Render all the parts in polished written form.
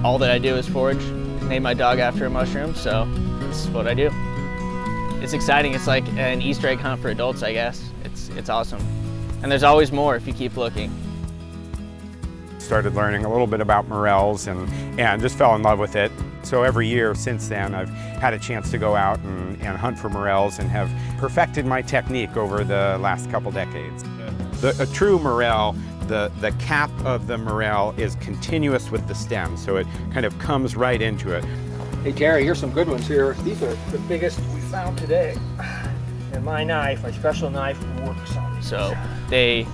all that I do is forage, name my dog after a mushroom, so that's what I do. It's exciting. It's like an Easter egg hunt for adults, I guess. It's awesome. And there's always more if you keep looking. Started learning a little bit about morels and just fell in love with it. So every year since then I've had a chance to go out and hunt for morels and have perfected my technique over the last couple decades. A true morel, the cap of the morel is continuous with the stem, so it kind of comes right into it. Hey Terry, here's some good ones here. These are the biggest we found today. And my knife, my special knife, works on these. So they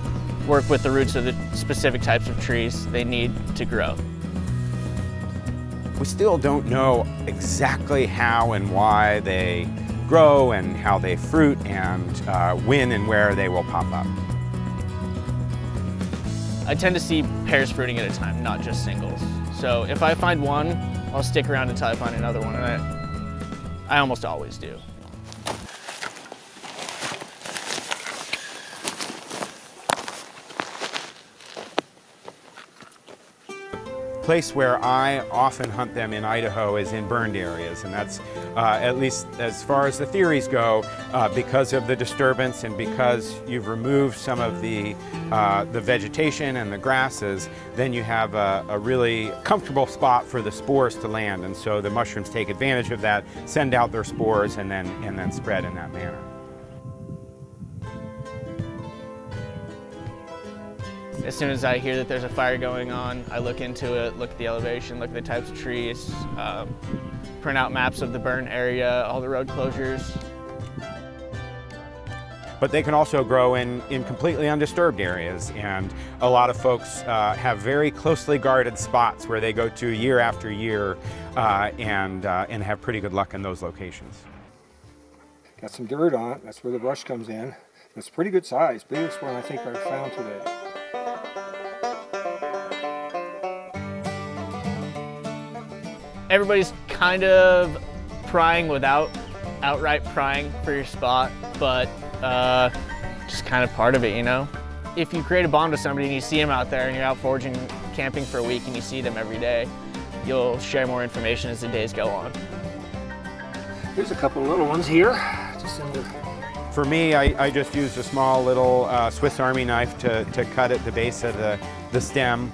work with the roots of the specific types of trees they need to grow. We still don't know exactly how and why they grow and how they fruit and when and where they will pop up. I tend to see pairs fruiting at a time, not just singles. So if I find one, I'll stick around until I find another one, and I almost always do. The place where I often hunt them in Idaho is in burned areas, and that's, at least as far as the theories go, because of the disturbance and because you've removed some of the vegetation and the grasses, then you have a really comfortable spot for the spores to land, and so the mushrooms take advantage of that, send out their spores, and then spread in that manner. As soon as I hear that there's a fire going on, I look into it, look at the elevation, look at the types of trees, print out maps of the burn area, all the road closures. But they can also grow in completely undisturbed areas, and a lot of folks have very closely guarded spots where they go to year after year and have pretty good luck in those locations. Got some dirt on it, that's where the brush comes in. It's pretty good size, biggest one I think I've found today. Everybody's kind of prying without outright prying for your spot, but just kind of part of it, you know? If you create a bond with somebody and you see them out there and you're out foraging, camping for a week and you see them every day, you'll share more information as the days go on. There's a couple little ones here. Just in the... For me, I just used a small little Swiss Army knife to cut at the base of the stem.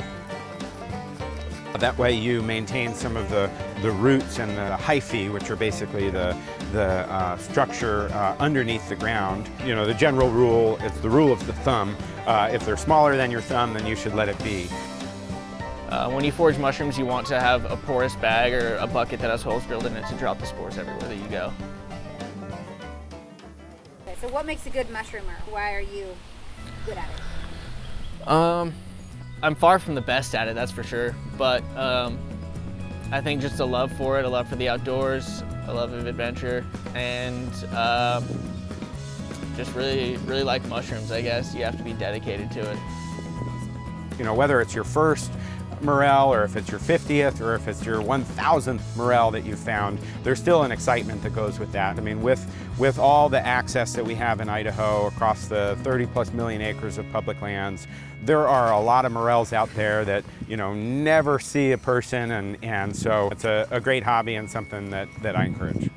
That way you maintain some of the roots and the hyphae, which are basically the structure underneath the ground. You know, the general rule, it's the rule of the thumb. If they're smaller than your thumb, then you should let it be. When you forage mushrooms, you want to have a porous bag or a bucket that has holes drilled in it to drop the spores everywhere that you go. Okay, so what makes a good mushroomer? Why are you good at it? I'm far from the best at it, that's for sure, but I think just a love for it, a love for the outdoors, a love of adventure, and just really like mushrooms, I guess. You have to be dedicated to it. You know, whether it's your first morel or if it's your 50th or if it's your 1000th morel that you've found, there's still an excitement that goes with that. I mean, with all the access that we have in Idaho across the 30+ million acres of public lands, there are a lot of morels out there that, you know, never see a person, and so it's a great hobby and something that I encourage.